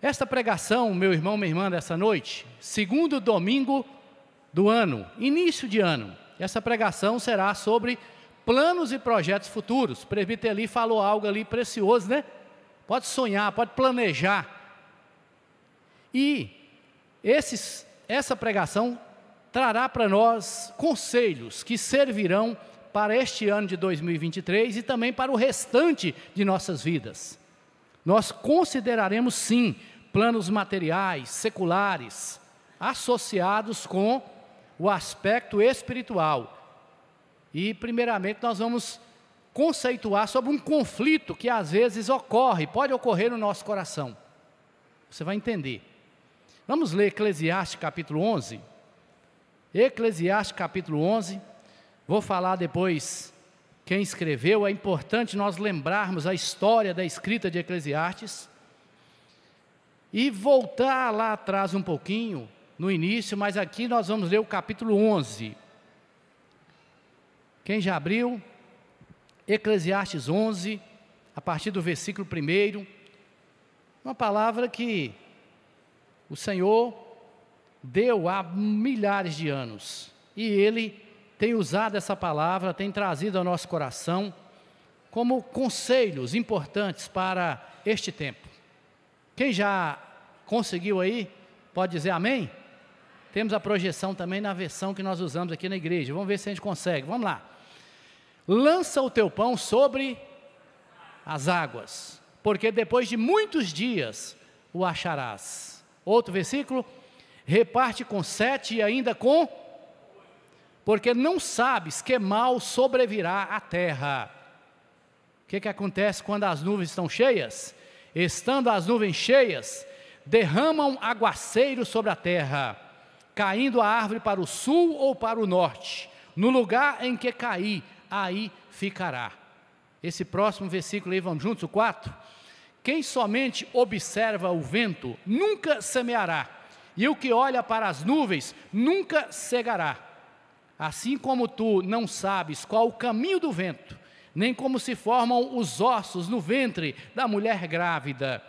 Esta pregação, meu irmão, minha irmã, dessa noite, segundo domingo do ano, início de ano, essa pregação será sobre planos e projetos futuros. O presbítero ali falou algo ali precioso, né? Pode sonhar, pode planejar. E essa pregação trará para nós conselhos que servirão para este ano de 2023 e também para o restante de nossas vidas. Nós consideraremos sim planos materiais, seculares, associados com o aspecto espiritual. E primeiramente nós vamos conceituar sobre um conflito que às vezes pode ocorrer no nosso coração. Você vai entender. Vamos ler Eclesiastes capítulo 11. Eclesiastes capítulo 11. Vou falar depois quem escreveu. É importante nós lembrarmos a história da escrita de Eclesiastes. E voltar lá atrás um pouquinho, no início, mas aqui nós vamos ler o capítulo 11. Quem já abriu? Eclesiastes 11, a partir do versículo 1. Uma palavra que o Senhor deu há milhares de anos. E Ele tem usado essa palavra, tem trazido ao nosso coração como conselhos importantes para este tempo. Quem já conseguiu aí, pode dizer amém? Temos a projeção também na versão que nós usamos aqui na igreja. Vamos ver se a gente consegue. Vamos lá. Lança o teu pão sobre as águas, porque depois de muitos dias o acharás. Outro versículo. Reparte com 7 e ainda com... Porque não sabes que mal sobrevirá à terra. O que acontece quando as nuvens estão cheias? Estando as nuvens cheias, derramam aguaceiro sobre a terra, caindo a árvore para o sul ou para o norte. No lugar em que cair, aí ficará. Esse próximo versículo aí, vamos juntos, o 4. Quem somente observa o vento, nunca semeará, e o que olha para as nuvens, nunca cegará. Assim como tu não sabes qual o caminho do vento, nem como se formam os ossos no ventre da mulher grávida,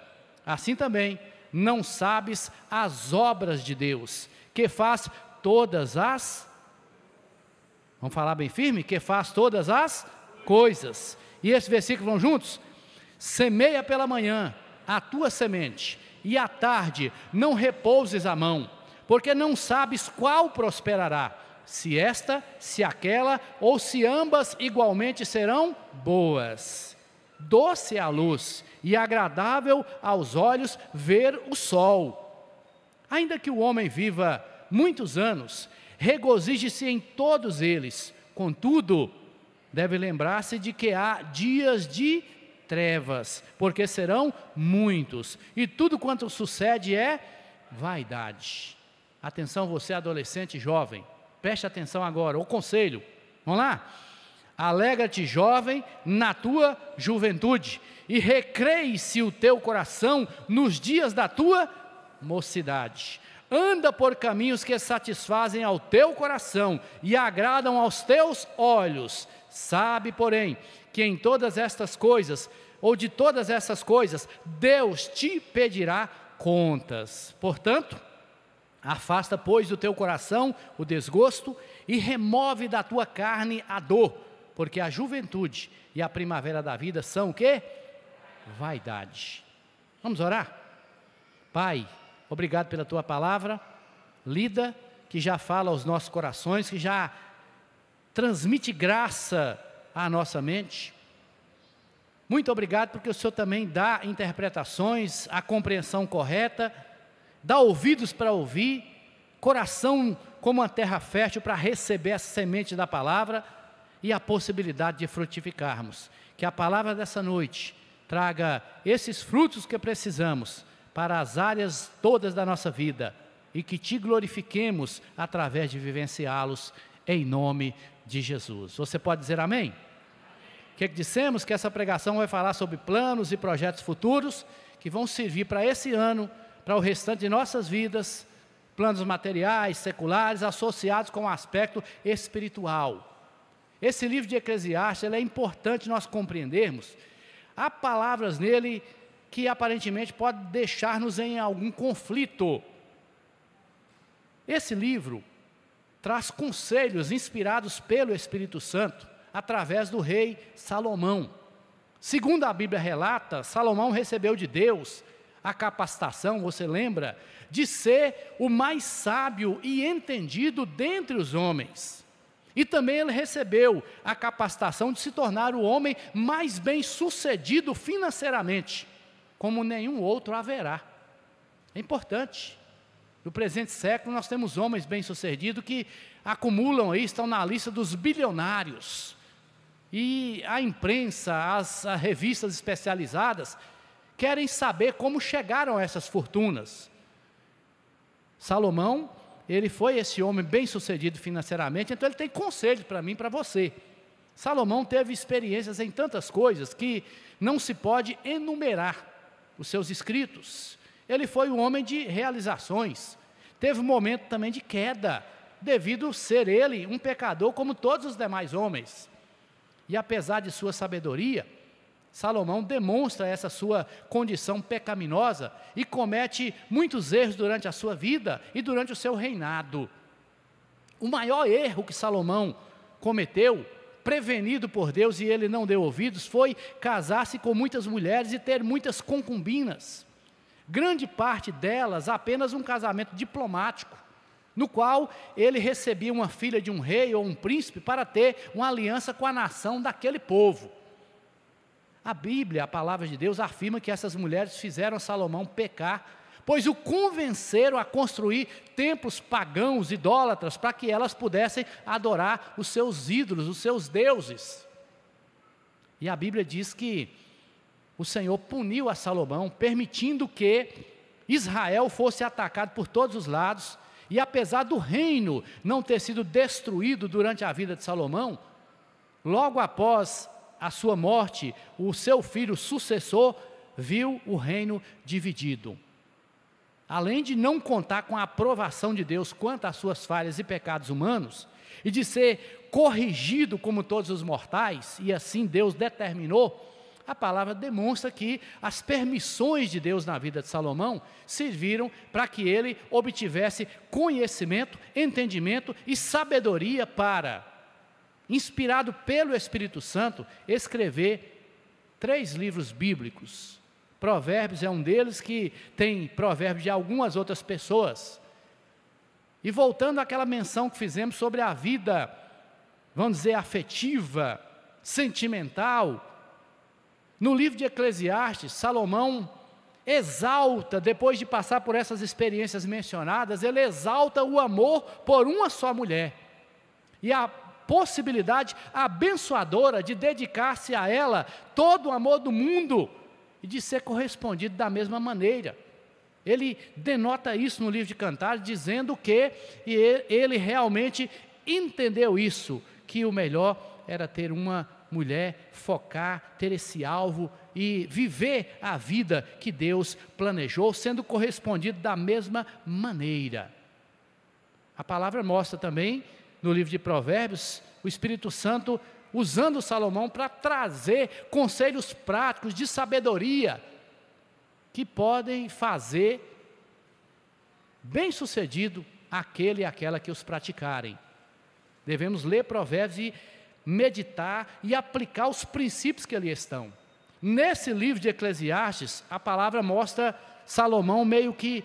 assim também não sabes as obras de Deus, que faz todas as... Vamos falar bem firme? Que faz todas as coisas. E esse versículo, vão juntos? Semeia pela manhã a tua semente, e à tarde não repouses a mão, porque não sabes qual prosperará, se esta, se aquela, ou se ambas igualmente serão boas. Doce é a luz, e agradável aos olhos ver o sol. Ainda que o homem viva muitos anos, regozije-se em todos eles. Contudo, deve lembrar-se de que há dias de trevas, porque serão muitos, e tudo quanto sucede é vaidade. Atenção, você adolescente jovem, preste atenção agora, o conselho, vamos lá? Alegra-te, jovem, na tua juventude, e recreie-se o teu coração nos dias da tua mocidade. Anda por caminhos que satisfazem ao teu coração e agradam aos teus olhos. Sabe, porém, que em todas estas coisas, ou de todas essas coisas, Deus te pedirá contas. Portanto, afasta, pois, do teu coração o desgosto e remove da tua carne a dor, porque a juventude e a primavera da vida são o quê? Vaidade. Vamos orar? Pai, obrigado pela tua palavra, lida, que já fala aos nossos corações, que já transmite graça à nossa mente. Muito obrigado porque o Senhor também dá interpretações, a compreensão correta, dá ouvidos para ouvir, coração como uma terra fértil para receber a semente da palavra e a possibilidade de frutificarmos. Que a palavra dessa noite traga esses frutos que precisamos para as áreas todas da nossa vida e que te glorifiquemos através de vivenciá-los em nome de Jesus. Você pode dizer amém? O que dissemos? Que essa pregação vai falar sobre planos e projetos futuros que vão servir para esse ano, para o restante de nossas vidas, planos materiais, seculares, associados com o aspecto espiritual. Esse livro de Eclesiastes, ele é importante nós compreendermos. Há palavras nele que aparentemente pode deixar-nos em algum conflito. Esse livro traz conselhos inspirados pelo Espírito Santo, através do rei Salomão. Segundo a Bíblia relata, Salomão recebeu de Deus a capacitação, você lembra, de ser o mais sábio e entendido dentre os homens. E também ele recebeu a capacitação de se tornar o homem mais bem-sucedido financeiramente, como nenhum outro haverá. É importante. No presente século nós temos homens bem-sucedidos que acumulam aí, estão na lista dos bilionários. E a imprensa, as revistas especializadas, querem saber como chegaram a essas fortunas. Salomão, ele foi esse homem bem-sucedido financeiramente, então ele tem conselho para mim e para você. Salomão teve experiências em tantas coisas que não se pode enumerar os seus escritos. Ele foi um homem de realizações. Teve um momento também de queda, devido a ser ele um pecador como todos os demais homens. E apesar de sua sabedoria, Salomão demonstra essa sua condição pecaminosa e comete muitos erros durante a sua vida e durante o seu reinado. O maior erro que Salomão cometeu, prevenido por Deus e ele não deu ouvidos, foi casar-se com muitas mulheres e ter muitas concubinas. Grande parte delas apenas um casamento diplomático, no qual ele recebia uma filha de um rei ou um príncipe para ter uma aliança com a nação daquele povo. A Bíblia, a palavra de Deus, afirma que essas mulheres fizeram Salomão pecar, pois o convenceram a construir templos pagãos, idólatras, para que elas pudessem adorar os seus ídolos, os seus deuses. E a Bíblia diz que o Senhor puniu a Salomão, permitindo que Israel fosse atacado por todos os lados, e apesar do reino não ter sido destruído durante a vida de Salomão, logo após a sua morte, o seu filho sucessor viu o reino dividido. Além de não contar com a aprovação de Deus quanto às suas falhas e pecados humanos, e de ser corrigido como todos os mortais, e assim Deus determinou, a palavra demonstra que as permissões de Deus na vida de Salomão serviram para que ele obtivesse conhecimento, entendimento e sabedoria para, inspirado pelo Espírito Santo, escrever 3 livros bíblicos. Provérbios é um deles, que tem provérbios de algumas outras pessoas. E voltando àquela menção que fizemos sobre a vida, vamos dizer, afetiva, sentimental, no livro de Eclesiastes, Salomão exalta, depois de passar por essas experiências mencionadas, ele exalta o amor por uma só mulher. E a possibilidade abençoadora de dedicar-se a ela todo o amor do mundo e de ser correspondido da mesma maneira. Ele denota isso no livro de Cantares, dizendo que ele realmente entendeu isso, que o melhor era ter uma mulher, focar, ter esse alvo e viver a vida que Deus planejou, sendo correspondido da mesma maneira. A palavra mostra também, no livro de Provérbios, o Espírito Santo usando Salomão para trazer conselhos práticos de sabedoria, que podem fazer bem-sucedido aquele e aquela que os praticarem. Devemos ler Provérbios e meditar e aplicar os princípios que ali estão. Nesse livro de Eclesiastes, a palavra mostra Salomão meio que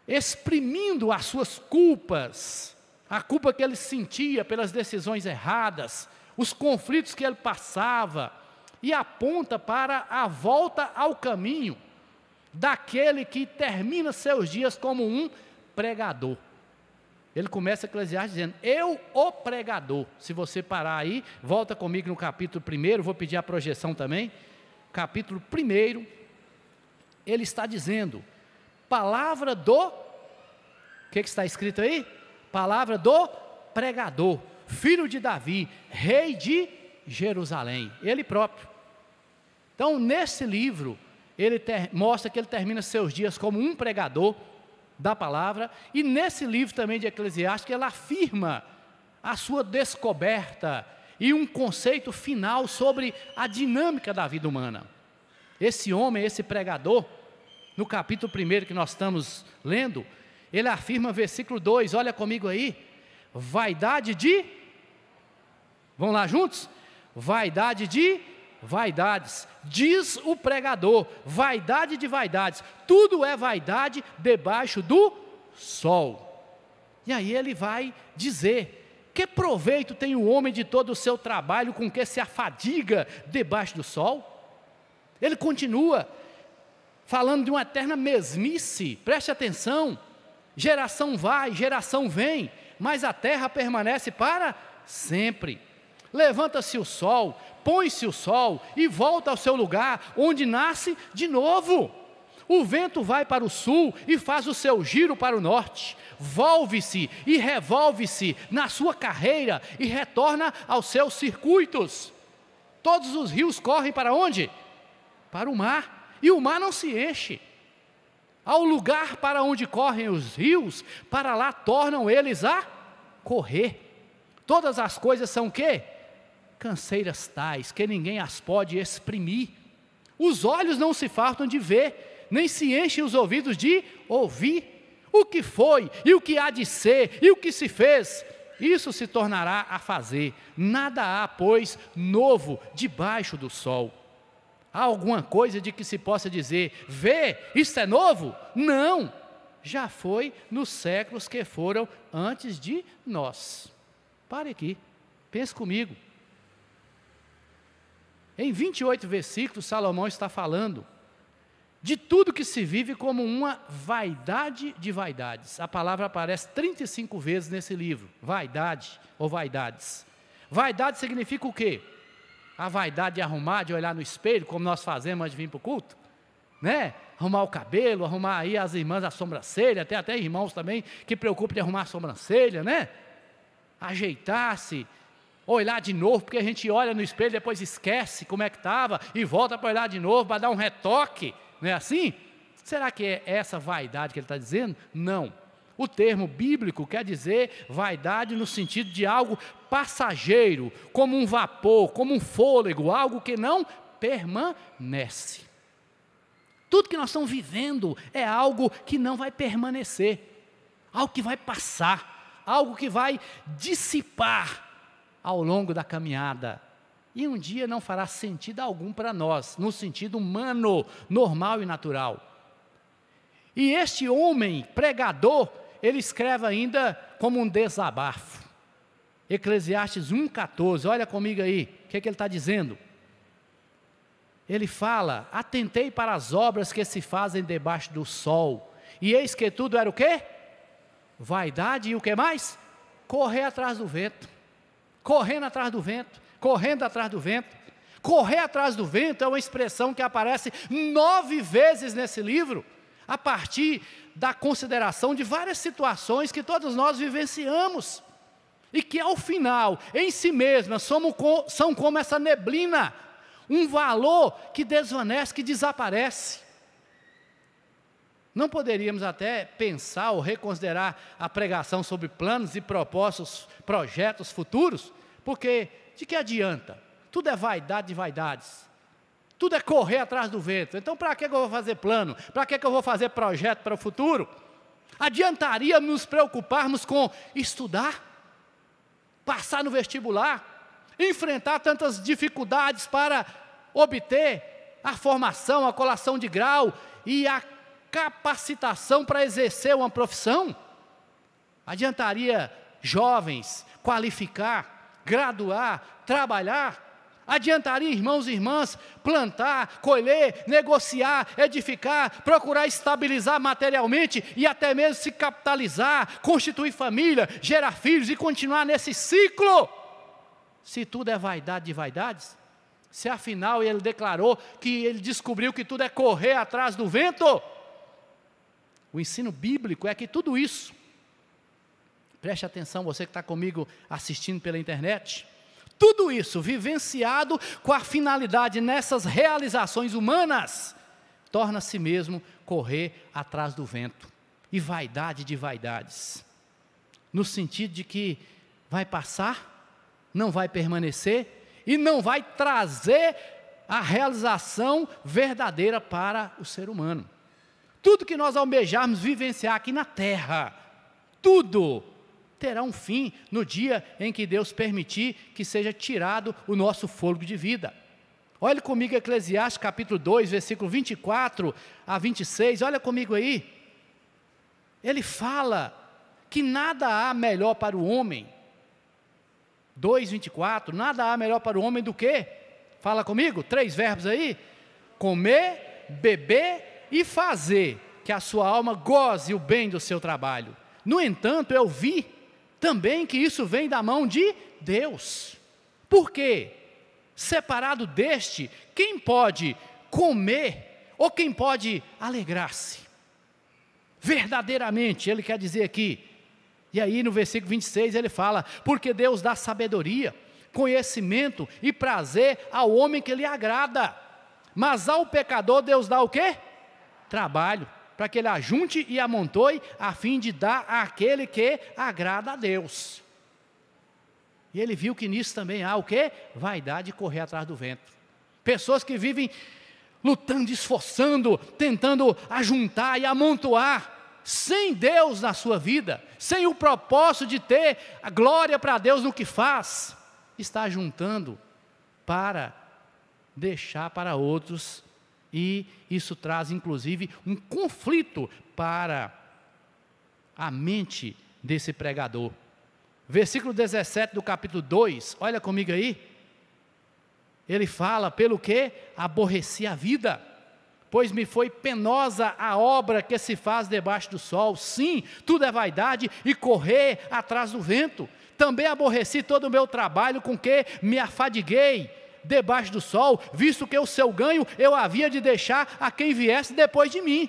exprimindo as suas culpas, a culpa que ele sentia pelas decisões erradas, os conflitos que ele passava, e aponta para a volta ao caminho daquele que termina seus dias como um pregador. Ele começa Eclesiastes dizendo, eu o pregador. Se você parar aí, volta comigo no capítulo 1, vou pedir a projeção também. Capítulo 1, ele está dizendo, palavra do, o que está escrito aí? Palavra do pregador, filho de Davi, rei de Jerusalém, ele próprio. Então, nesse livro, ele mostra que ele termina seus dias como um pregador da palavra, e nesse livro também de Eclesiastes, ele afirma a sua descoberta e um conceito final sobre a dinâmica da vida humana. esse homem, esse pregador, no capítulo 1 que nós estamos lendo, ele afirma, versículo 2, olha comigo aí, vaidade de, vamos lá juntos? Vaidade de vaidades, diz o pregador, vaidade de vaidades, tudo é vaidade debaixo do sol. E aí ele vai dizer, que proveito tem o homem de todo o seu trabalho com que se afadiga debaixo do sol? Ele continua falando de uma eterna mesmice, preste atenção, geração vai, geração vem, mas a terra permanece para sempre. Levanta-se o sol, põe-se o sol e volta ao seu lugar, onde nasce de novo. O vento vai para o sul e faz o seu giro para o norte, volve-se e revolve-se na sua carreira e retorna aos seus circuitos. Todos os rios correm para onde? Para o mar, e o mar não se enche. Ao lugar para onde correm os rios, para lá tornam eles a correr. Todas as coisas são o quê? Canseiras tais, que ninguém as pode exprimir. Os olhos não se fartam de ver, nem se enchem os ouvidos de ouvir. O que foi, e o que há de ser, e o que se fez, isso se tornará a fazer. Nada há, pois, novo debaixo do sol. Há alguma coisa de que se possa dizer, vê, isso é novo? Não, já foi nos séculos que foram antes de nós. Pare aqui, pense comigo. Em 28 versículos, Salomão está falando de tudo que se vive como uma vaidade de vaidades. A palavra aparece 35 vezes nesse livro, vaidade ou vaidades. Vaidade significa o quê? A vaidade de arrumar, de olhar no espelho, como nós fazemos antes de vir para o culto, né? Arrumar o cabelo, arrumar aí as irmãs a sobrancelha, tem até irmãos também que preocupam de arrumar a sobrancelha, né? Ajeitar-se, olhar de novo, porque a gente olha no espelho, depois esquece como é que estava, e volta para olhar de novo, para dar um retoque, não é assim? Será que é essa vaidade que ele está dizendo? Não. O termo bíblico quer dizer vaidade no sentido de algo passageiro, como um vapor, como um fôlego, algo que não permanece. Tudo que nós estamos vivendo é algo que não vai permanecer, algo que vai passar, algo que vai dissipar ao longo da caminhada. E um dia não fará sentido algum para nós, no sentido humano, normal e natural. E este homem pregador, ele escreve ainda como um desabafo. Eclesiastes 1,14, olha comigo aí, o que ele está dizendo? Ele fala, atentei para as obras que se fazem debaixo do sol, e eis que tudo era o quê? Vaidade e o que mais? Correr atrás do vento, correndo atrás do vento, correndo atrás do vento. Correr atrás do vento é uma expressão que aparece 9 vezes nesse livro, a partir da consideração de várias situações que todos nós vivenciamos, e que ao final, em si mesmas, são como essa neblina, um valor que desvanece, que desaparece. Não poderíamos até pensar ou reconsiderar a pregação sobre planos e propósitos, projetos futuros, porque de que adianta? Tudo é vaidade de vaidades. Tudo é correr atrás do vento. Então, para que eu vou fazer plano? Para que eu vou fazer projeto para o futuro? Adiantaria nos preocuparmos com estudar, passar no vestibular, enfrentar tantas dificuldades para obter a formação, a colação de grau e a capacitação para exercer uma profissão? Adiantaria jovens qualificar, graduar, trabalhar? Adiantaria, irmãos e irmãs, plantar, colher, negociar, edificar, procurar estabilizar materialmente e até mesmo se capitalizar, constituir família, gerar filhos e continuar nesse ciclo? Se tudo é vaidade de vaidades, se afinal ele declarou que ele descobriu que tudo é correr atrás do vento, o ensino bíblico é que tudo isso, preste atenção você que está comigo assistindo pela internet, tudo isso vivenciado com a finalidade nessas realizações humanas, torna-se mesmo correr atrás do vento, e vaidade de vaidades, no sentido de que vai passar, não vai permanecer, e não vai trazer a realização verdadeira para o ser humano. Tudo que nós almejarmos vivenciar aqui na terra, tudo terá um fim no dia em que Deus permitir que seja tirado o nosso fôlego de vida. Olhe comigo Eclesiastes capítulo 2, versículo 24 a 26, olha comigo aí. Ele fala que nada há melhor para o homem, 2:24, nada há melhor para o homem do que, fala comigo, 3 verbos aí, comer, beber e fazer, que a sua alma goze o bem do seu trabalho. No entanto, eu vi também que isso vem da mão de Deus. Por quê? Separado deste, quem pode comer ou quem pode alegrar-se? Verdadeiramente, ele quer dizer aqui. E aí no versículo 26 ele fala, porque Deus dá sabedoria, conhecimento e prazer ao homem que lhe agrada. Mas ao pecador Deus dá o quê? Trabalho, para que ele ajunte e amontoe, a fim de dar àquele que agrada a Deus. E ele viu que nisso também há o quê? Vaidade, correr atrás do vento. Pessoas que vivem lutando, esforçando, tentando ajuntar e amontoar, sem Deus na sua vida, sem o propósito de ter a glória para Deus no que faz, está juntando para deixar para outros, e isso traz inclusive um conflito para a mente desse pregador. Versículo 17 do capítulo 2, olha comigo aí, ele fala, pelo que aborreci a vida, pois me foi penosa a obra que se faz debaixo do sol. Sim, tudo é vaidade e correr atrás do vento. Também aborreci todo o meu trabalho com que me afadiguei debaixo do sol, visto que o seu ganho eu havia de deixar a quem viesse depois de mim.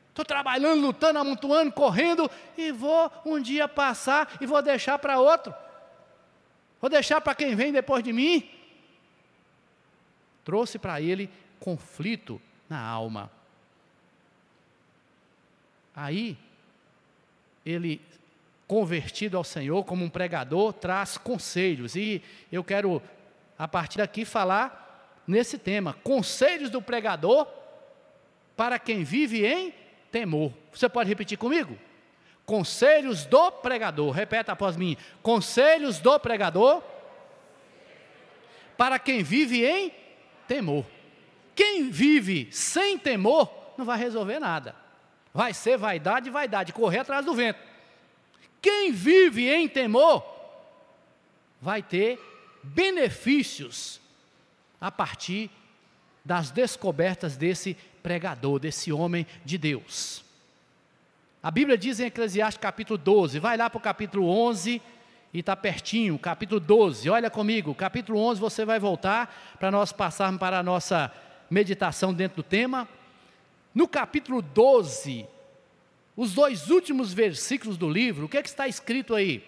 Estou trabalhando, lutando, amontoando, correndo, e vou um dia passar e vou deixar para outro. Vou deixar para quem vem depois de mim. Trouxe para ele conflito na alma. Aí, ele, convertido ao Senhor como um pregador, traz conselhos. E eu quero, a partir daqui, falar nesse tema. Conselhos do pregador para quem vive em temor. Você pode repetir comigo? Conselhos do pregador. Repeta após mim. Conselhos do pregador para quem vive em temor. Quem vive sem temor não vai resolver nada. Vai ser vaidade, correr atrás do vento. Quem vive em temor vai ter benefícios a partir das descobertas desse pregador, desse homem de Deus. A Bíblia diz em Eclesiastes capítulo 12, vai lá para o capítulo 11, e está pertinho, capítulo 12, olha comigo, capítulo 11 você vai voltar, para nós passarmos para a nossa meditação dentro do tema. No capítulo 12, os 2 últimos versículos do livro, o que é que está escrito aí?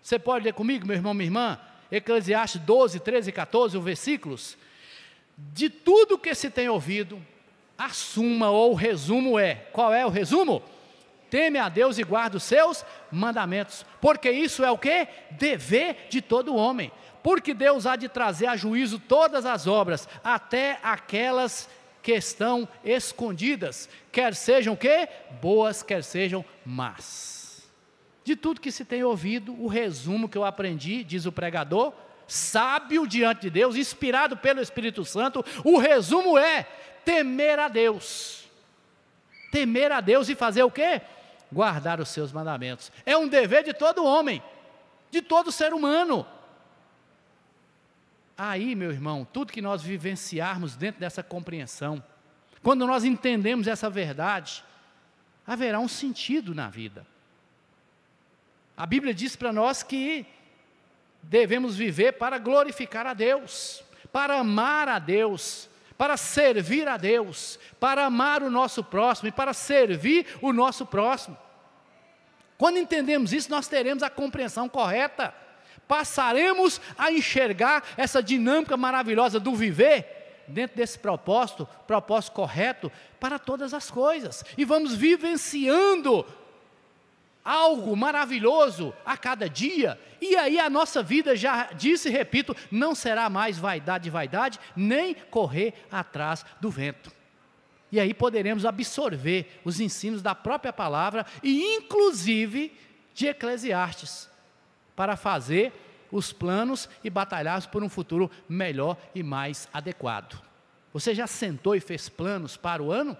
Você pode ler comigo, meu irmão, minha irmã? Eclesiastes 12, 13 e 14, os versículos. De tudo que se tem ouvido, a suma ou o resumo é, qual é o resumo? Teme a Deus e guarda os seus mandamentos, porque isso é o quê? Dever de todo homem, porque Deus há de trazer a juízo todas as obras, até aquelas que estão escondidas, quer sejam o quê? Boas, quer sejam más. De tudo que se tem ouvido, o resumo que eu aprendi, diz o pregador, sábio diante de Deus, inspirado pelo Espírito Santo, o resumo é temer a Deus. Temer a Deus e fazer o quê? Guardar os seus mandamentos. É um dever de todo homem, de todo ser humano. Aí, meu irmão, tudo que nós vivenciarmos dentro dessa compreensão, quando nós entendemos essa verdade, haverá um sentido na vida. A Bíblia diz para nós que devemos viver para glorificar a Deus, para amar a Deus, para servir a Deus, para amar o nosso próximo e para servir o nosso próximo. Quando entendemos isso, nós teremos a compreensão correta, passaremos a enxergar essa dinâmica maravilhosa do viver, dentro desse propósito correto para todas as coisas, e vamos vivenciando algo maravilhoso a cada dia, e aí a nossa vida, já disse e repito, não será mais vaidade, nem correr atrás do vento. E aí poderemos absorver os ensinos da própria palavra, e inclusive de Eclesiastes, para fazer os planos e batalhar por um futuro melhor e mais adequado. Você já sentou e fez planos para o ano?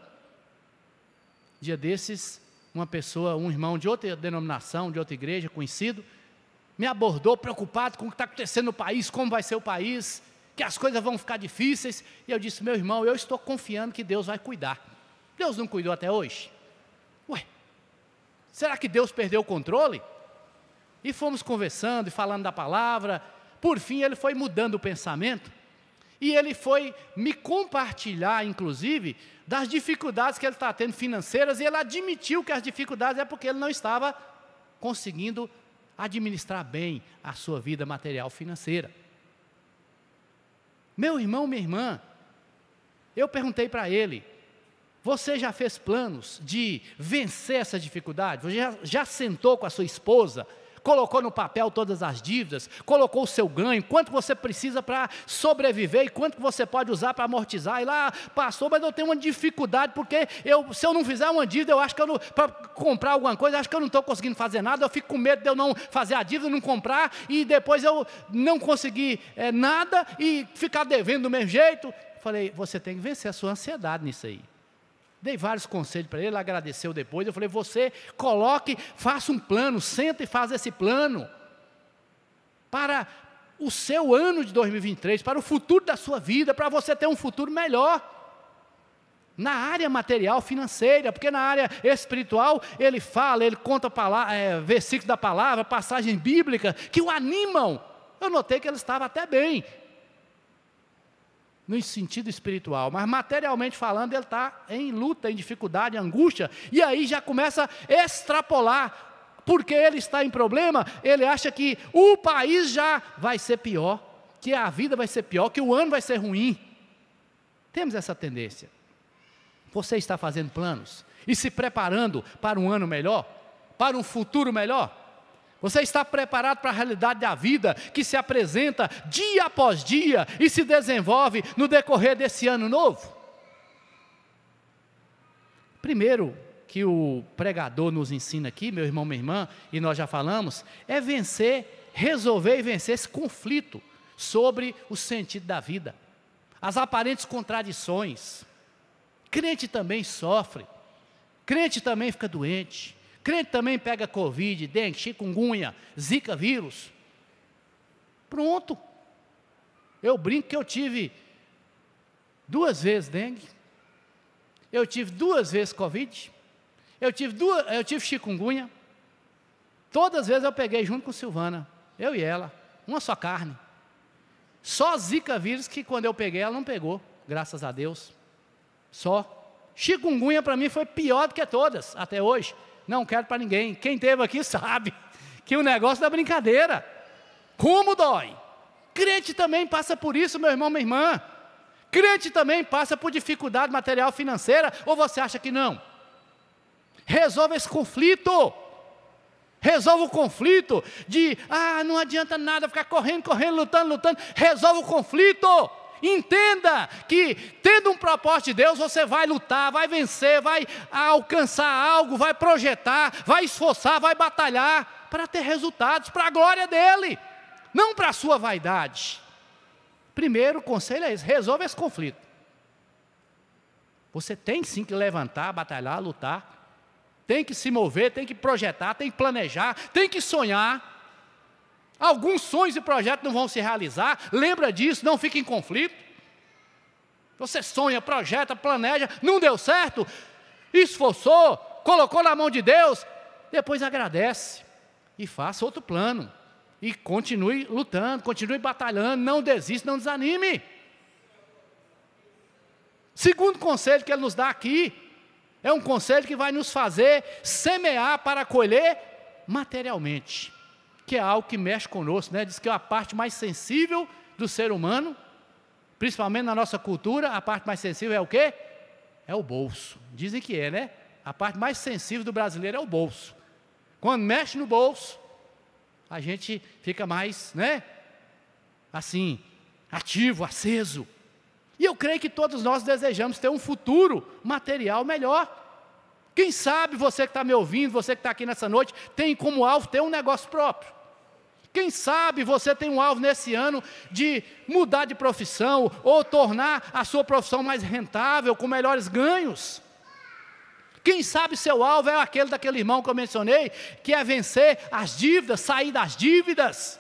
Dia desses, uma pessoa, um irmão de outra denominação, de outra igreja, conhecido, me abordou preocupado com o que está acontecendo no país, como vai ser o país, que as coisas vão ficar difíceis, e eu disse, meu irmão, eu estou confiando que Deus vai cuidar. Deus não cuidou até hoje? Ué, será que Deus perdeu o controle? E fomos conversando e falando da palavra, por fim ele foi mudando o pensamento, e ele foi me compartilhar, inclusive, das dificuldades que ele está tendo financeiras, e ele admitiu que as dificuldades é porque ele não estava conseguindo administrar bem a sua vida material financeira. Meu irmão, minha irmã, eu perguntei para ele, você já fez planos de vencer essa dificuldade? Você já sentou com a sua esposa, colocou no papel todas as dívidas, colocou o seu ganho, quanto você precisa para sobreviver e quanto você pode usar para amortizar? E lá, pastor, mas eu tenho uma dificuldade, porque se eu não fizer uma dívida, eu acho que para comprar alguma coisa, acho que eu não estou conseguindo fazer nada, eu fico com medo de eu não fazer a dívida, não comprar, e depois eu não conseguir nada e ficar devendo do mesmo jeito. Falei, você tem que vencer a sua ansiedade nisso aí. Dei vários conselhos para ele, ele agradeceu depois. Eu falei, você coloque, faça um plano, senta e faz esse plano para o seu ano de 2023, para o futuro da sua vida, para você ter um futuro melhor. Na área material, financeira, porque na área espiritual, ele fala, ele conta versículos da palavra, passagens bíblicas, que o animam. Eu notei que ele estava até bem, no sentido espiritual, mas materialmente falando, ele está em luta, em dificuldade, em angústia, e aí já começa a extrapolar, porque ele está em problema, ele acha que o país já vai ser pior, que a vida vai ser pior, que o ano vai ser ruim. Temos essa tendência. Você está fazendo planos e se preparando para um ano melhor, para um futuro melhor? Você está preparado para a realidade da vida, que se apresenta dia após dia e se desenvolve no decorrer desse ano novo? Primeiro que o pregador nos ensina aqui, meu irmão, minha irmã, e nós já falamos, é resolver e vencer esse conflito sobre o sentido da vida, as aparentes contradições. Crente também sofre, crente também fica doente, crente também pega Covid, dengue, chikungunya, zika vírus. Pronto. Eu brinco que eu tive 2 vezes dengue, eu tive 2 vezes Covid, eu tive chikungunya. Todas as vezes eu peguei junto com Silvana, eu e ela, uma só carne. Só zika vírus que quando eu peguei ela não pegou, graças a Deus. Só. Chikungunya para mim foi pior do que todas, até hoje. Não quero para ninguém. Quem teve aqui sabe que o negócio da brincadeira. Como dói. Crente também passa por isso, meu irmão, minha irmã. Crente também passa por dificuldade material financeira, ou você acha que não? Resolva esse conflito. Resolva o conflito de, não adianta nada ficar correndo, lutando. Resolva o conflito. Entenda que, tendo um propósito de Deus, você vai lutar, vai vencer, vai alcançar algo, vai projetar, vai esforçar, vai batalhar para ter resultados, para a glória dEle, não para a sua vaidade. Primeiro conselho é esse: resolva esse conflito. Você tem sim que levantar, batalhar, lutar, tem que se mover, tem que projetar, tem que planejar, tem que sonhar. Alguns sonhos e projetos não vão se realizar, lembra disso, não fique em conflito. Você sonha, projeta, planeja, não deu certo, esforçou, colocou na mão de Deus, depois agradece e faça outro plano. E continue lutando, continue batalhando, não desista, não desanime. Segundo conselho que ele nos dá aqui, é um conselho que vai nos fazer semear para colher materialmente, que é algo que mexe conosco, né? Diz que é a parte mais sensível do ser humano, principalmente na nossa cultura, a parte mais sensível é o quê? É o bolso. Dizem que é, né? A parte mais sensível do brasileiro é o bolso. Quando mexe no bolso, a gente fica mais, assim, ativo, aceso. E eu creio que todos nós desejamos ter um futuro material melhor. Quem sabe você que está me ouvindo, você que está aqui nessa noite, tem como alvo ter um negócio próprio. Quem sabe você tem um alvo nesse ano de mudar de profissão ou tornar a sua profissão mais rentável, com melhores ganhos. Quem sabe seu alvo é aquele daquele irmão que eu mencionei, que é vencer as dívidas, sair das dívidas,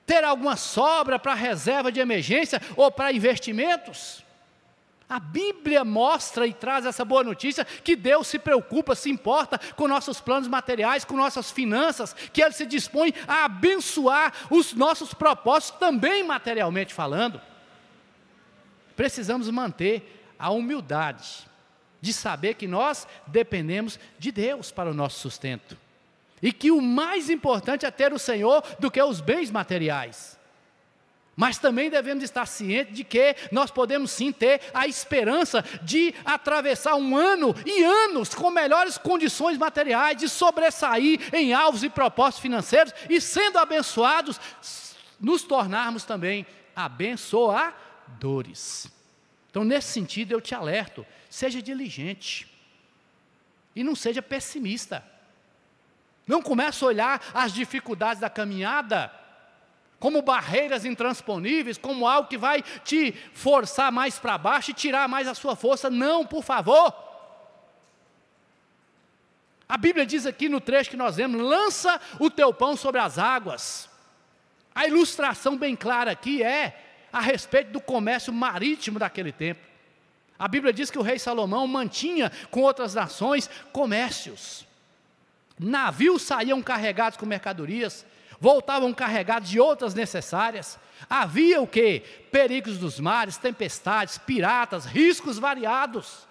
ter alguma sobra para reserva de emergência ou para investimentos. A Bíblia mostra e traz essa boa notícia que Deus se preocupa, se importa com nossos planos materiais, com nossas finanças, que Ele se dispõe a abençoar os nossos propósitos também materialmente falando. Precisamos manter a humildade de saber que nós dependemos de Deus para o nosso sustento. E que o mais importante é ter o Senhor do que os bens materiais. Mas também devemos estar cientes de que nós podemos sim ter a esperança de atravessar um ano e anos com melhores condições materiais, de sobressair em alvos e propósitos financeiros e sendo abençoados, nos tornarmos também abençoadores. Então, nesse sentido, eu te alerto, seja diligente e não seja pessimista. Não comece a olhar as dificuldades da caminhada como barreiras intransponíveis, como algo que vai te forçar mais para baixo e tirar mais a sua força. Não, por favor. A Bíblia diz aqui no trecho que nós vemos, lança o teu pão sobre as águas. A ilustração bem clara aqui é a respeito do comércio marítimo daquele tempo. A Bíblia diz que o rei Salomão mantinha com outras nações comércios. Navios saíam carregados com mercadorias, voltavam carregados de outras necessárias. Havia o quê? Perigos dos mares, tempestades, piratas, riscos variados.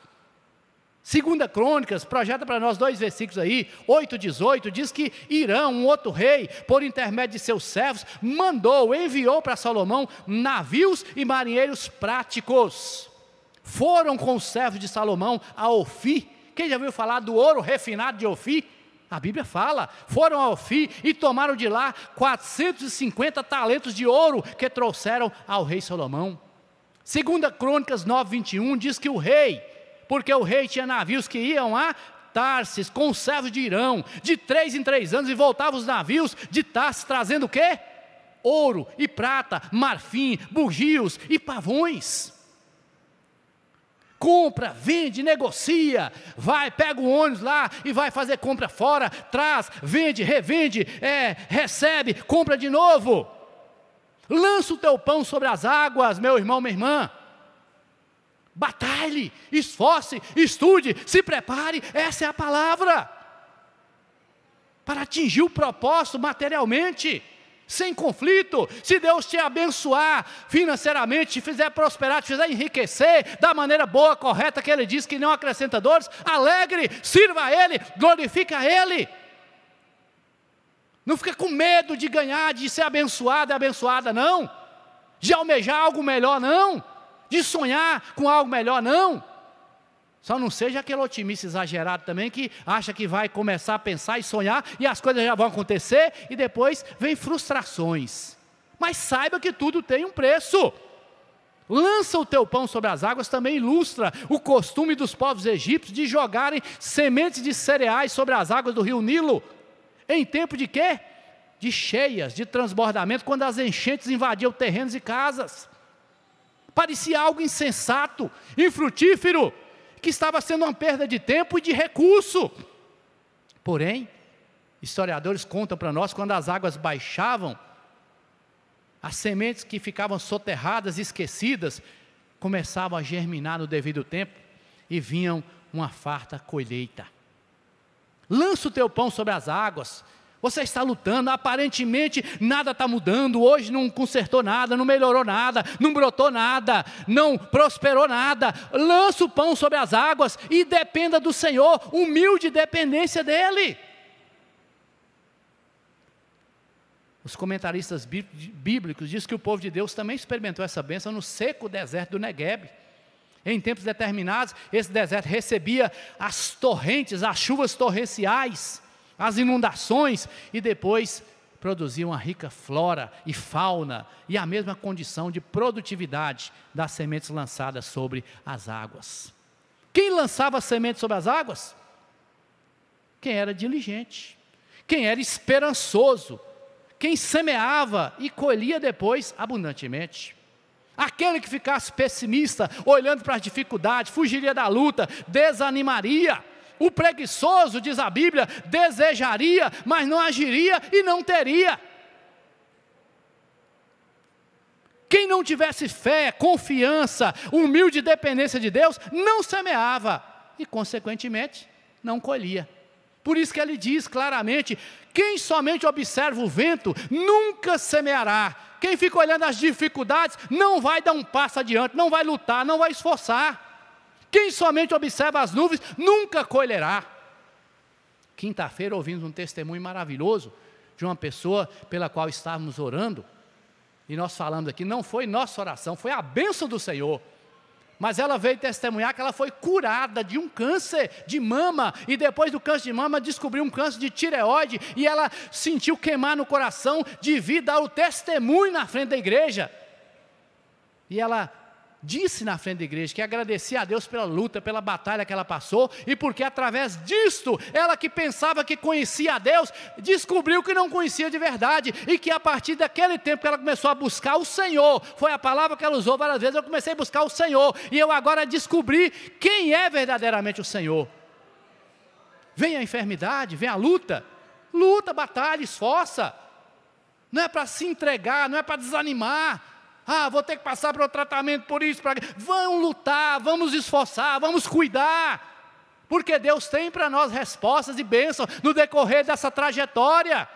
2 Crônicas, projeta para nós 2 versículos aí, 8:18, diz que Irão, um outro rei, por intermédio de seus servos, enviou para Salomão navios e marinheiros práticos. Foram com os servos de Salomão a Ofir. Quem já ouviu falar do ouro refinado de Ofir? A Bíblia fala, foram a Ofir e tomaram de lá 450 talentos de ouro que trouxeram ao rei Salomão. 2 Crônicas 9:21 diz que o rei, porque o rei tinha navios que iam a Tarsis com os servos de Irão, de 3 em 3 anos, e voltavam os navios de Tarsis trazendo o quê? Ouro e prata, marfim, bugios e pavões. Compra, vende, negocia, vai, pega o ônibus lá e vai fazer compra fora, traz, vende, revende, recebe, compra de novo. Lança o teu pão sobre as águas, meu irmão, minha irmã. Batalhe, esforce, estude, se prepare, essa é a palavra. Para atingir o propósito materialmente, sem conflito. Se Deus te abençoar financeiramente, te fizer prosperar, te fizer enriquecer da maneira boa, correta, que Ele diz que não acrescenta dores, alegre, sirva a Ele, glorifique a Ele. Não fica com medo de ganhar, de ser abençoado e abençoada, não. De almejar algo melhor, não. De sonhar com algo melhor, não. Só não seja aquele otimista exagerado também que acha que vai começar a pensar e sonhar e as coisas já vão acontecer e depois vem frustrações. Mas saiba que tudo tem um preço. Lança o teu pão sobre as águas também ilustra o costume dos povos egípcios de jogarem sementes de cereais sobre as águas do rio Nilo. Em tempo de quê? De cheias, de transbordamento, quando as enchentes invadiam terrenos e casas. Parecia algo insensato, infrutífero, que estava sendo uma perda de tempo e de recurso. Porém, historiadores contam para nós, quando as águas baixavam, as sementes que ficavam soterradas, esquecidas, começavam a germinar no devido tempo e vinham uma farta colheita. Lança o teu pão sobre as águas. Você está lutando, aparentemente nada está mudando, hoje não consertou nada, não melhorou nada, não brotou nada, não prosperou nada. Lança o pão sobre as águas e dependa do Senhor, humilde dependência dEle. Os comentaristas bíblicos dizem que o povo de Deus também experimentou essa bênção no seco deserto do Negueb. Em tempos determinados, esse deserto recebia as torrentes, as chuvas torrenciais, as inundações, e depois produzia uma rica flora e fauna, e a mesma condição de produtividade das sementes lançadas sobre as águas. Quem lançava sementes sobre as águas? Quem era diligente, quem era esperançoso, quem semeava e colhia depois abundantemente. Aquele que ficasse pessimista, olhando para as dificuldades, fugiria da luta, desanimaria. O preguiçoso, diz a Bíblia, desejaria, mas não agiria e não teria. Quem não tivesse fé, confiança, humilde dependência de Deus, não semeava e, consequentemente, não colhia. Por isso que ele diz claramente: quem somente observa o vento, nunca semeará. Quem fica olhando as dificuldades, não vai dar um passo adiante, não vai lutar, não vai esforçar. Quem somente observa as nuvens, nunca colherá. Quinta-feira ouvimos um testemunho maravilhoso de uma pessoa pela qual estávamos orando, e nós falamos aqui, não foi nossa oração, foi a bênção do Senhor. Mas ela veio testemunhar que ela foi curada de um câncer de mama, e depois do câncer de mama descobriu um câncer de tireoide, e ela sentiu queimar no coração de vir dar o testemunho na frente da igreja. E ela disse na frente da igreja que agradecia a Deus pela luta, pela batalha que ela passou, e porque através disto, ela que pensava que conhecia a Deus, descobriu que não conhecia de verdade, e que a partir daquele tempo que ela começou a buscar o Senhor, foi a palavra que ela usou várias vezes, eu comecei a buscar o Senhor, e eu agora descobri quem é verdadeiramente o Senhor. Vem a enfermidade, vem a luta, batalha, esforça, não é para se entregar, não é para desanimar. Vou ter que passar por um tratamento por isso, vamos lutar, vamos esforçar, vamos cuidar, porque Deus tem para nós respostas e bênçãos no decorrer dessa trajetória.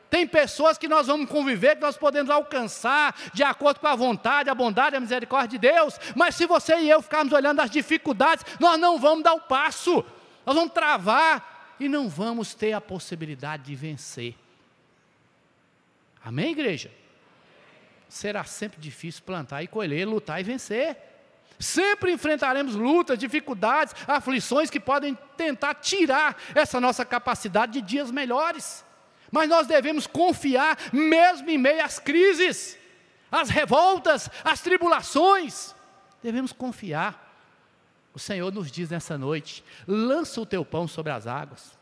Tem pessoas que nós vamos conviver, que nós podemos alcançar, de acordo com a vontade, a bondade, a misericórdia de Deus, mas se você e eu ficarmos olhando as dificuldades, nós não vamos dar o passo, nós vamos travar, e não vamos ter a possibilidade de vencer. Amém, igreja? Será sempre difícil plantar e colher, lutar e vencer. Sempre enfrentaremos lutas, dificuldades, aflições que podem tentar tirar essa nossa capacidade de dias melhores. Mas nós devemos confiar mesmo em meio às crises, às revoltas, às tribulações. Devemos confiar. O Senhor nos diz nessa noite: lança o teu pão sobre as águas,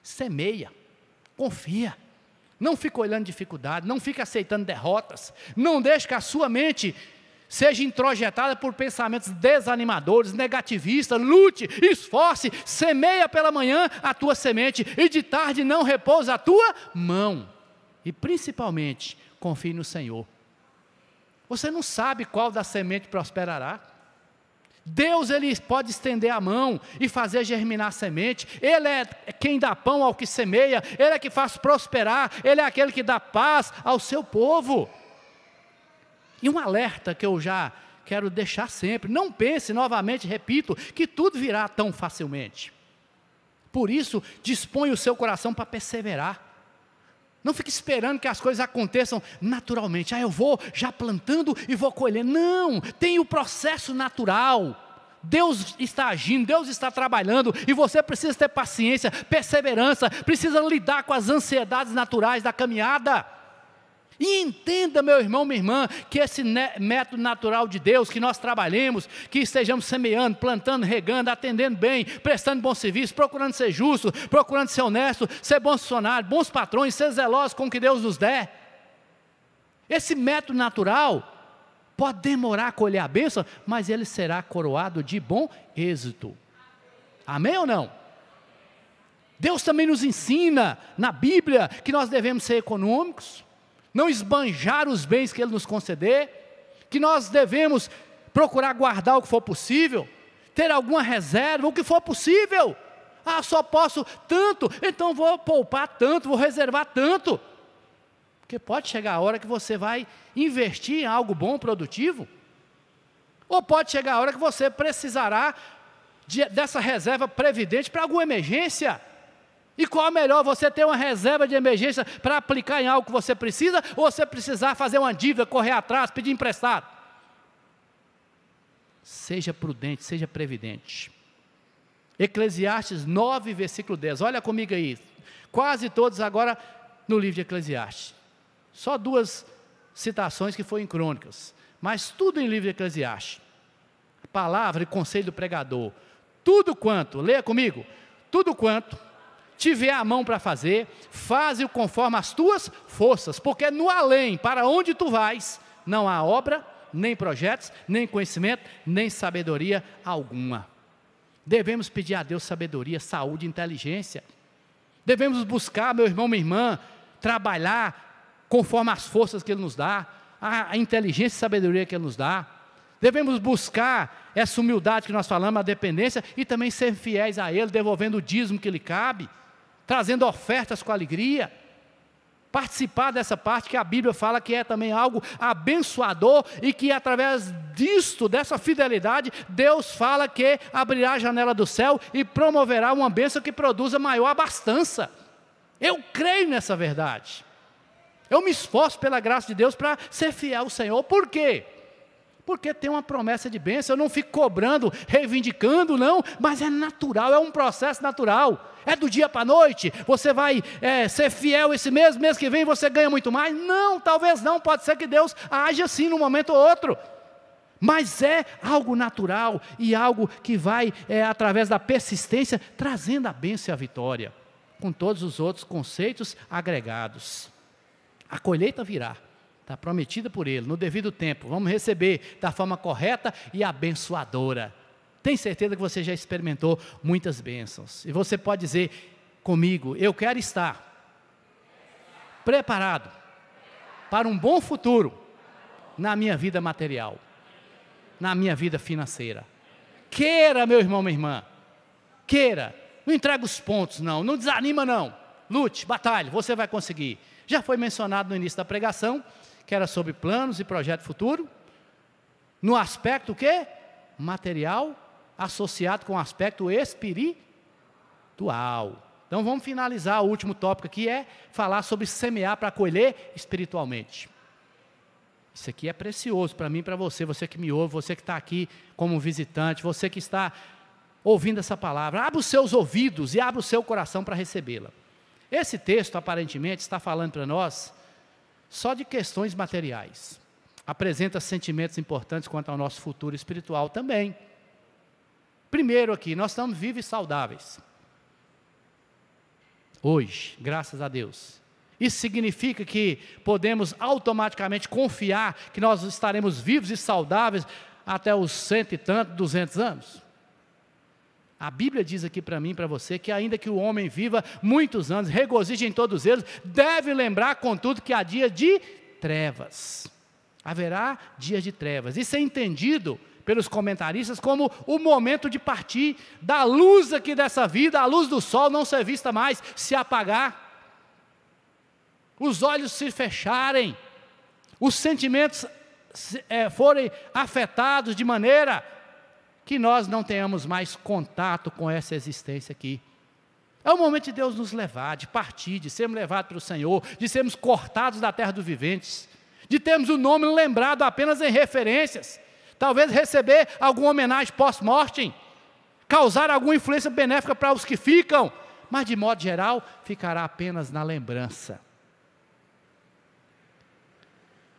semeia, confia. Não fique olhando dificuldade, não fique aceitando derrotas, não deixe que a sua mente seja introjetada por pensamentos desanimadores, negativistas. Lute, esforce, semeia pela manhã a tua semente, e de tarde não repousa a tua mão. E principalmente, confie no Senhor. Você não sabe qual da semente prosperará. Deus, Ele pode estender a mão e fazer germinar a semente. Ele é quem dá pão ao que semeia, Ele é que faz prosperar, Ele é aquele que dá paz ao seu povo. E um alerta que eu já quero deixar sempre: não pense, novamente repito, que tudo virá tão facilmente. Por isso, dispõe o seu coração para perseverar. Não fique esperando que as coisas aconteçam naturalmente. Eu vou já plantando e vou colhendo. Não, tem o processo natural. Deus está agindo, Deus está trabalhando, e você precisa ter paciência, perseverança, precisa lidar com as ansiedades naturais da caminhada. E entenda, meu irmão, minha irmã, que esse método natural de Deus, que nós trabalhemos, que estejamos semeando, plantando, regando, atendendo bem, prestando bom serviço, procurando ser justo, procurando ser honesto, ser bons funcionários, bons patrões, ser zelosos com o que Deus nos der. Esse método natural pode demorar a colher a bênção, mas ele será coroado de bom êxito. Amém ou não? Deus também nos ensina na Bíblia que nós devemos ser econômicos, não esbanjar os bens que Ele nos conceder, que nós devemos procurar guardar o que for possível, ter alguma reserva, o que for possível. Só posso tanto, então vou poupar tanto, vou reservar tanto. Porque pode chegar a hora que você vai investir em algo bom, produtivo, ou pode chegar a hora que você precisará dessa reserva previdente para alguma emergência. E qual é melhor, você ter uma reserva de emergência para aplicar em algo que você precisa, ou você precisar fazer uma dívida, correr atrás, pedir emprestado? Seja prudente, seja previdente. Eclesiastes 9, versículo 10. Olha comigo aí. Quase todos agora no livro de Eclesiastes. Só 2 citações que foram em Crônicas. Mas tudo em livro de Eclesiastes. Palavra e conselho do pregador. Tudo quanto, leia comigo. Tudo quanto tiver a mão para fazer, faze-o conforme as tuas forças. Porque no além, para onde tu vais, não há obra, nem projetos, nem conhecimento, nem sabedoria alguma. Devemos pedir a Deus sabedoria, saúde e inteligência. Devemos buscar, meu irmão, minha irmã, trabalhar conforme as forças que Ele nos dá, a inteligência e sabedoria que Ele nos dá. Devemos buscar essa humildade que nós falamos, a dependência, e também ser fiéis a Ele, devolvendo o dízimo que lhe cabe, trazendo ofertas com alegria. Participar dessa parte que a Bíblia fala que é também algo abençoador e que através disto, dessa fidelidade, Deus fala que abrirá a janela do céu e promoverá uma bênção que produza maior abastança. Eu creio nessa verdade. Eu me esforço pela graça de Deus para ser fiel ao Senhor. Por quê? Porque tem uma promessa de bênção. Eu não fico cobrando, reivindicando, não, mas é natural, é um processo natural. É do dia para a noite, você vai ser fiel esse mês que vem você ganha muito mais? Não, talvez não, pode ser que Deus age assim num momento ou outro. Mas é algo natural e algo que vai, através da persistência, trazendo a bênção e a vitória, com todos os outros conceitos agregados. A colheita virá, está prometida por Ele, no devido tempo, vamos receber da forma correta e abençoadora. Tenho certeza que você já experimentou muitas bênçãos. E você pode dizer comigo, eu quero estar preparado para um bom futuro na minha vida material, na minha vida financeira. Queira, meu irmão, minha irmã, queira. Não entrega os pontos, não desanima, não. Lute, batalhe, você vai conseguir. Já foi mencionado no início da pregação, que era sobre planos e projeto futuro. No aspecto o quê? Material, associado com o aspecto espiritual. Então vamos finalizar o último tópico aqui, é falar sobre semear para colher espiritualmente. Isso aqui é precioso para mim e para você, você que me ouve, você que está aqui como visitante, você que está ouvindo essa palavra. Abra os seus ouvidos e abra o seu coração para recebê-la. Esse texto aparentemente está falando para nós só de questões materiais. Apresenta sentimentos importantes quanto ao nosso futuro espiritual também. Primeiro aqui, nós estamos vivos e saudáveis. Hoje, graças a Deus. Isso significa que podemos automaticamente confiar que nós estaremos vivos e saudáveis até os 100 e tanto, 200 anos? A Bíblia diz aqui para mim e para você que ainda que o homem viva muitos anos, regozije em todos eles, deve lembrar contudo que há dia de trevas. Haverá dias de trevas. Isso é entendido pelos comentaristas como o momento de partir da luz aqui dessa vida, a luz do sol não ser vista mais, se apagar, os olhos se fecharem, os sentimentos forem afetados de maneira que nós não tenhamos mais contato com essa existência aqui. É o momento de Deus nos levar, de partir, de sermos levados pelo Senhor, de sermos cortados da terra dos viventes, de termos o nome lembrado apenas em referências, talvez receber alguma homenagem pós-mortem, causar alguma influência benéfica para os que ficam, mas de modo geral, ficará apenas na lembrança.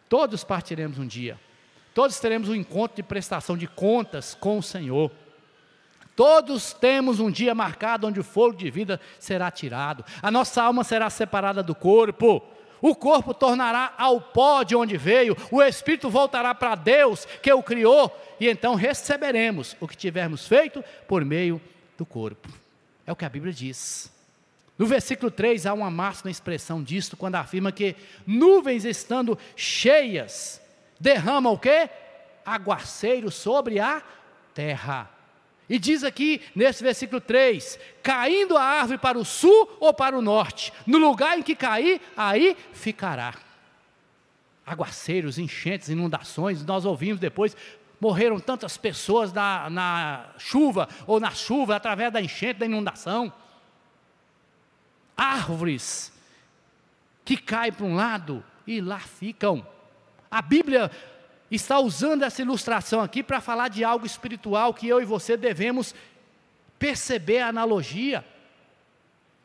Todos partiremos um dia, todos teremos um encontro de prestação de contas com o Senhor, todos temos um dia marcado onde o fogo de vida será tirado, a nossa alma será separada do corpo, o corpo tornará ao pó de onde veio, o espírito voltará para Deus que o criou, e então receberemos o que tivermos feito por meio do corpo. É o que a Bíblia diz. No versículo 3 há uma máxima expressão disto, quando afirma que nuvens estando cheias, derramam o quê? Aguaceiro sobre a terra. E diz aqui, nesse versículo 3, caindo a árvore para o sul ou para o norte, no lugar em que cair, aí ficará. Aguaceiros, enchentes, inundações, nós ouvimos depois, morreram tantas pessoas na chuva, ou na chuva, através da enchente, da inundação. Árvores que caem para um lado e lá ficam. A Bíblia está usando essa ilustração aqui para falar de algo espiritual que eu e você devemos perceber a analogia.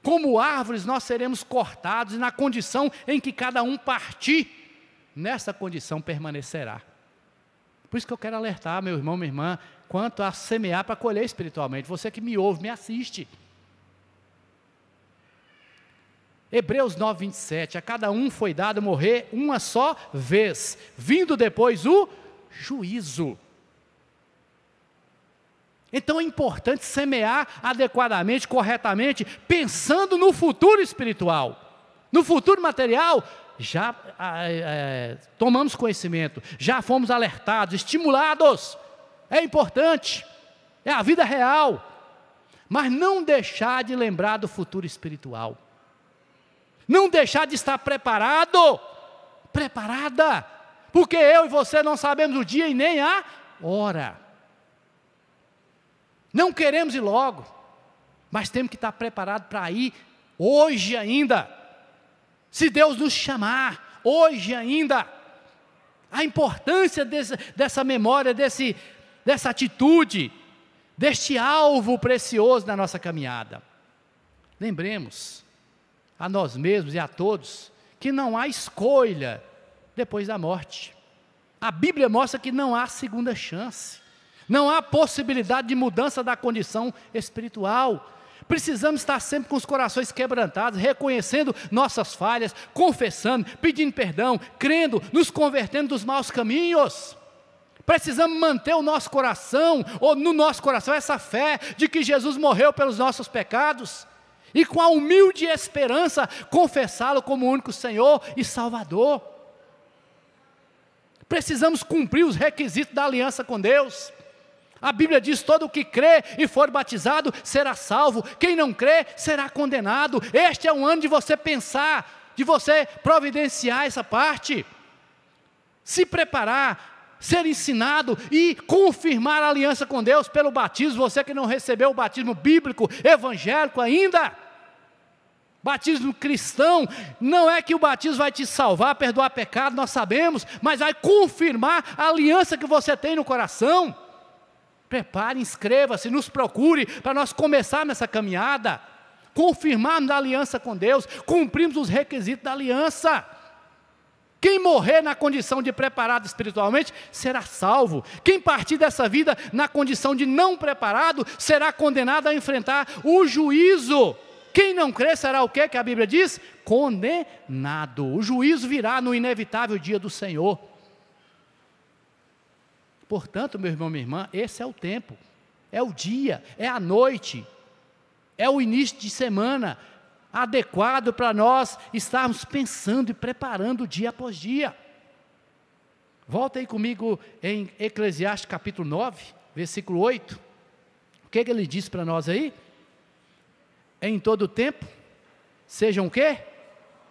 Como árvores nós seremos cortados, e na condição em que cada um partir, nessa condição permanecerá. Por isso que eu quero alertar, meu irmão, minha irmã, quanto a semear para colher espiritualmente. Você que me ouve, me assiste. Hebreus 9, 27, a cada um foi dado morrer uma só vez, vindo depois o juízo. Então é importante semear adequadamente, corretamente, pensando no futuro espiritual. No futuro material, já tomamos conhecimento, já fomos alertados, estimulados. É importante, é a vida real. Mas não deixar de lembrar do futuro espiritual. Não deixar de estar preparado, preparada. Porque eu e você não sabemos o dia e nem a hora. Não queremos ir logo, mas temos que estar preparados para ir hoje ainda. Se Deus nos chamar, hoje ainda. A importância dessa memória, dessa atitude, deste alvo precioso na nossa caminhada. Lembremos a nós mesmos e a todos que não há escolha depois da morte. A Bíblia mostra que não há segunda chance. Não há possibilidade de mudança da condição espiritual. Precisamos estar sempre com os corações quebrantados, reconhecendo nossas falhas, confessando, pedindo perdão, crendo, nos convertendo dos maus caminhos. Precisamos manter o nosso coração, ou no nosso coração, essa fé de que Jesus morreu pelos nossos pecados. E com a humilde esperança, confessá-lo como o único Senhor e Salvador. Precisamos cumprir os requisitos da aliança com Deus. A Bíblia diz: todo o que crê e for batizado será salvo, quem não crê será condenado. Este é um ano de você pensar, de você providenciar essa parte, se preparar, ser ensinado e confirmar a aliança com Deus pelo batismo. Você que não recebeu o batismo bíblico, evangélico ainda, batismo cristão, não é que o batismo vai te salvar, perdoar pecado, nós sabemos, mas vai confirmar a aliança que você tem no coração. Prepare, inscreva-se, nos procure, para nós começarmos nessa caminhada, confirmarmos a aliança com Deus, cumprimos os requisitos da aliança. Quem morrer na condição de preparado espiritualmente, será salvo. Quem partir dessa vida na condição de não preparado, será condenado a enfrentar o juízo. Quem não crê será o quê que a Bíblia diz? Condenado. O juízo virá no inevitável dia do Senhor. Portanto, meu irmão, minha irmã, esse é o tempo, é o dia, é a noite, é o início de semana, adequado para nós estarmos pensando e preparando dia após dia. Volta aí comigo em Eclesiastes capítulo 9, versículo 8. O que ele diz para nós aí? Em todo tempo, sejam o quê?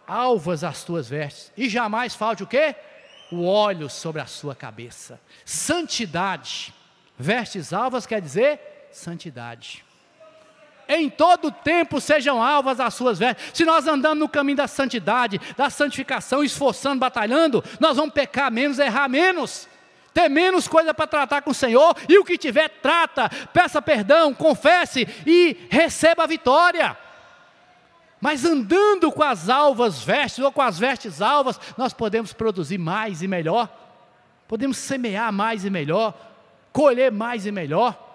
Alvas as tuas vestes, e jamais falte o quê? O óleo sobre a sua cabeça. Santidade. Vestes alvas quer dizer santidade. Em todo tempo sejam alvas as suas vestes. Se nós andamos no caminho da santidade, da santificação, esforçando, batalhando, nós vamos pecar menos, errar menos, ter menos coisa para tratar com o Senhor, e o que tiver, trata, peça perdão, confesse e receba a vitória. Mas andando com as alvas vestes, ou com as vestes alvas, nós podemos produzir mais e melhor, podemos semear mais e melhor, colher mais e melhor.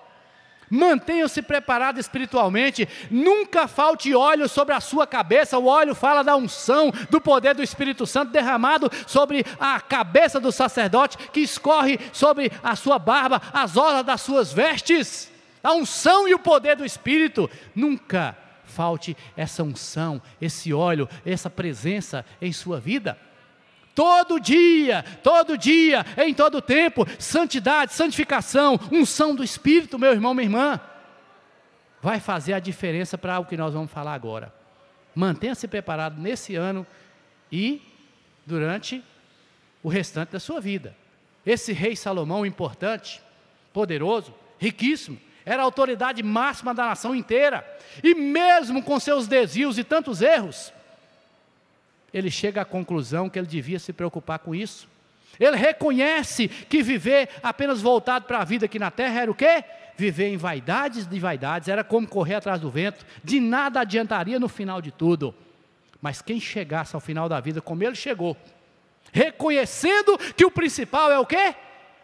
Mantenham-se preparados espiritualmente, nunca falte óleo sobre a sua cabeça. O óleo fala da unção, do poder do Espírito Santo derramado sobre a cabeça do sacerdote, que escorre sobre a sua barba, as orlas das suas vestes. A unção e o poder do Espírito. Nunca falte essa unção, esse óleo, essa presença em sua vida. Todo dia, em todo tempo, santidade, santificação, unção do Espírito, meu irmão, minha irmã, vai fazer a diferença para o que nós vamos falar agora. Mantenha-se preparado nesse ano e durante o restante da sua vida. Esse rei Salomão, importante, poderoso, riquíssimo, era a autoridade máxima da nação inteira, e mesmo com seus desvios e tantos erros, ele chega à conclusão que ele devia se preocupar com isso. Ele reconhece que viver apenas voltado para a vida aqui na terra era o quê? Viver em vaidades de vaidades, era como correr atrás do vento, de nada adiantaria no final de tudo. Mas quem chegasse ao final da vida como ele chegou, reconhecendo que o principal é o quê?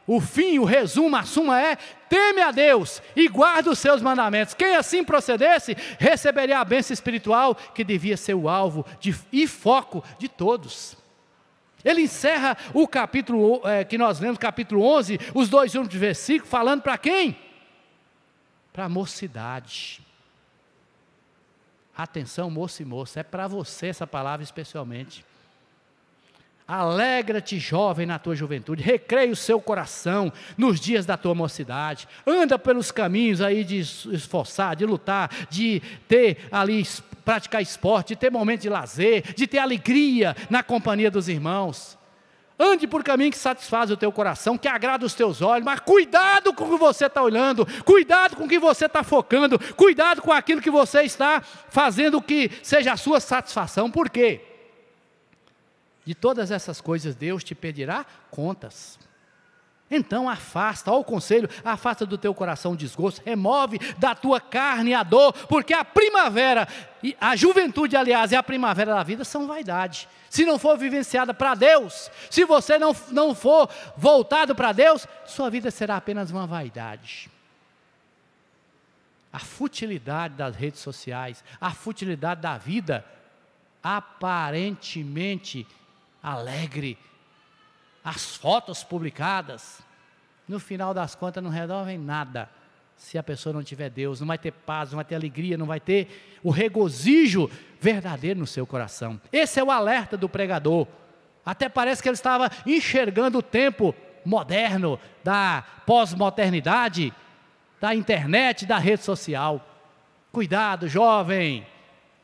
O fim, o resumo, a suma é: teme a Deus e guarda os seus mandamentos. Quem assim procedesse, receberia a bênção espiritual que devia ser o alvo e foco de todos. Ele encerra o capítulo que nós lemos, capítulo 11, os 2 últimos versículos, falando para quem? Para a mocidade. Atenção, moço e moça, é para você essa palavra especialmente. Alegra-te, jovem, na tua juventude, recreia o seu coração nos dias da tua mocidade, anda pelos caminhos aí de esforçar, de lutar, de ter ali, praticar esporte, de ter momento de lazer, de ter alegria na companhia dos irmãos. Ande por caminho que satisfaz o teu coração, que agrada os teus olhos, mas cuidado com o que você está olhando, cuidado com o que você está focando, cuidado com aquilo que você está fazendo que seja a sua satisfação. Por quê? De todas essas coisas Deus te pedirá contas. Então afasta, ó o conselho, afasta do teu coração o desgosto, remove da tua carne a dor, porque a primavera, a juventude aliás e a primavera da vida são vaidade. Se não for vivenciada para Deus, se você não for voltado para Deus, sua vida será apenas uma vaidade. A futilidade das redes sociais, a futilidade da vida, aparentemente alegre, as fotos publicadas, no final das contas não resolvem nada, se a pessoa não tiver Deus, não vai ter paz, não vai ter alegria, não vai ter o regozijo verdadeiro no seu coração. Esse é o alerta do pregador. Até parece que ele estava enxergando o tempo moderno, da pós-modernidade, da internet, da rede social. Cuidado, jovem,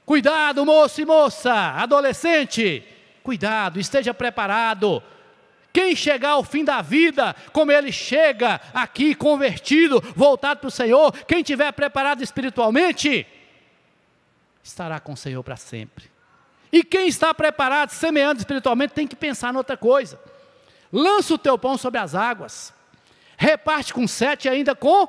cuidado, moço e moça, adolescente, cuidado, esteja preparado. Quem chegar ao fim da vida, como ele chega aqui, convertido, voltado para o Senhor, quem estiver preparado espiritualmente, estará com o Senhor para sempre. E quem está preparado, semeando espiritualmente, tem que pensar em outra coisa. Lança o teu pão sobre as águas, reparte com 7 e ainda com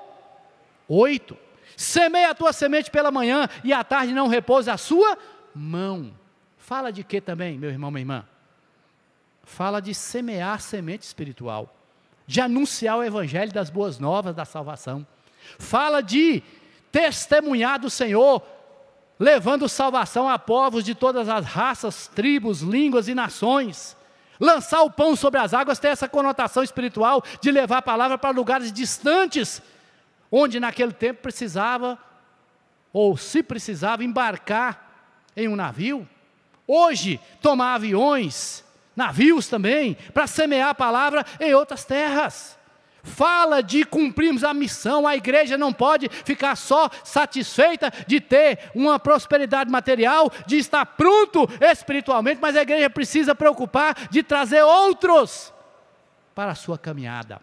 8. Semeia a tua semente pela manhã e à tarde não repouse a sua mão. Fala de quê também, meu irmão, minha irmã? Fala de semear semente espiritual, de anunciar o evangelho das boas novas da salvação. Fala de testemunhar do Senhor, levando salvação a povos de todas as raças, tribos, línguas e nações. Lançar o pão sobre as águas tem essa conotação espiritual de levar a palavra para lugares distantes, onde naquele tempo precisava, ou se precisava, embarcar em um navio. Hoje, tomar aviões, navios também, para semear a palavra em outras terras. Fala de cumprirmos a missão. A igreja não pode ficar só satisfeita de ter uma prosperidade material, de estar pronto espiritualmente, mas a igreja precisa preocupar de trazer outros para a sua caminhada.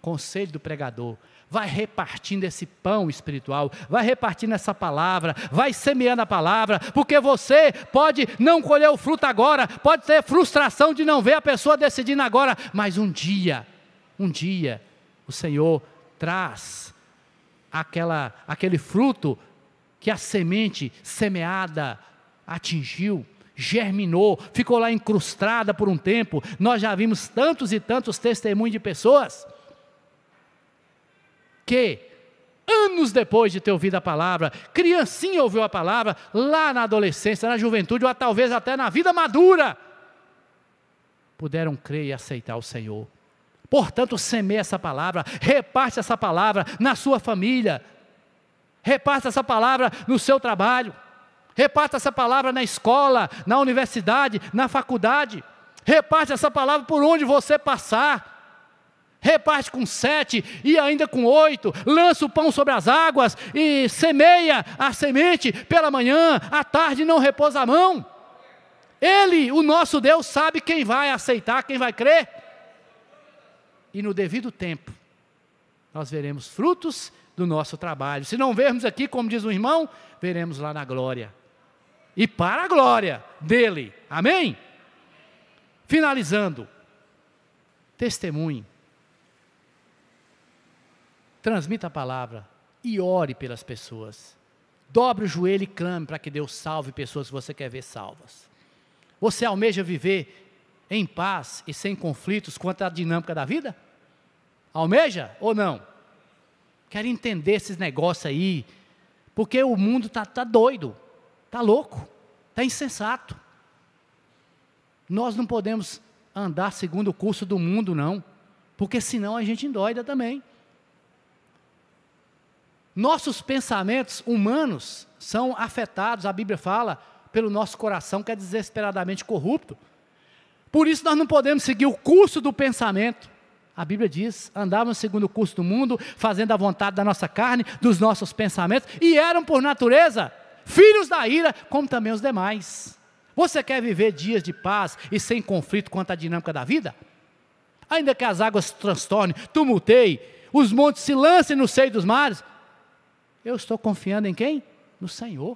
Conselho do pregador: vai repartindo esse pão espiritual, vai repartindo essa palavra, vai semeando a palavra, porque você pode não colher o fruto agora, pode ter frustração de não ver a pessoa decidindo agora, mas um dia, o Senhor traz aquele fruto que a semente semeada atingiu, germinou, ficou lá incrustada por um tempo. Nós já vimos tantos e tantos testemunhos de pessoas que, anos depois de ter ouvido a palavra, criancinha ouviu a palavra, lá na adolescência, na juventude, ou talvez até na vida madura, puderam crer e aceitar o Senhor. Portanto, semeia essa palavra, reparte essa palavra na sua família, reparte essa palavra no seu trabalho, reparte essa palavra na escola, na universidade, na faculdade, reparte essa palavra por onde você passar. Reparte com 7 e ainda com 8, lança o pão sobre as águas e semeia a semente pela manhã, à tarde não repousa a mão. Ele, o nosso Deus, sabe quem vai aceitar, quem vai crer. E no devido tempo, nós veremos frutos do nosso trabalho. Se não vermos aqui, como diz o irmão, veremos lá na glória. E para a glória dele. Amém? Finalizando. testemunhe, transmita a palavra e ore pelas pessoas. Dobre o joelho e clame para que Deus salve pessoas que você quer ver salvas. Você almeja viver em paz e sem conflitos quanto à dinâmica da vida? Almeja ou não? Quero entender esses negócios aí, porque o mundo está doido, está louco, está insensato. Nós não podemos andar segundo o curso do mundo, não, porque senão a gente endoida também. Nossos pensamentos humanos são afetados, a Bíblia fala, pelo nosso coração que é desesperadamente corrupto. Por isso nós não podemos seguir o curso do pensamento. A Bíblia diz, andavam segundo o curso do mundo, fazendo a vontade da nossa carne, dos nossos pensamentos, e eram por natureza filhos da ira, como também os demais. Você quer viver dias de paz e sem conflito quanto à dinâmica da vida? Ainda que as águas transtornem, tumulteiem, os montes se lancem no seio dos mares, eu estou confiando em quem? No Senhor.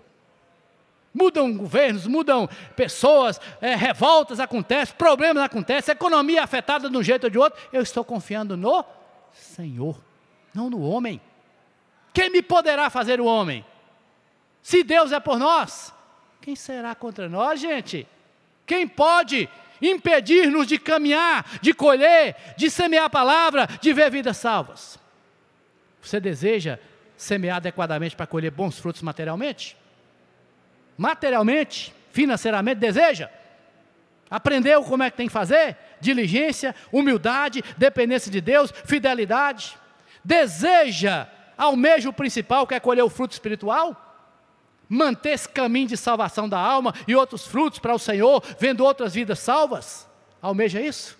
Mudam governos, mudam pessoas, revoltas acontecem, problemas acontecem, economia afetada de um jeito ou de outro. Eu estou confiando no Senhor, não no homem. Quem me poderá fazer o homem? Se Deus é por nós, quem será contra nós, gente? Quem pode impedir-nos de caminhar, de colher, de semear a palavra, de ver vidas salvas? Você deseja semear adequadamente para colher bons frutos materialmente? Materialmente, financeiramente, deseja? Aprendeu como é que tem que fazer? Diligência, humildade, dependência de Deus, fidelidade. Deseja, almeja o principal, que é colher o fruto espiritual? Manter esse caminho de salvação da alma e outros frutos para o Senhor, vendo outras vidas salvas? Almeja isso?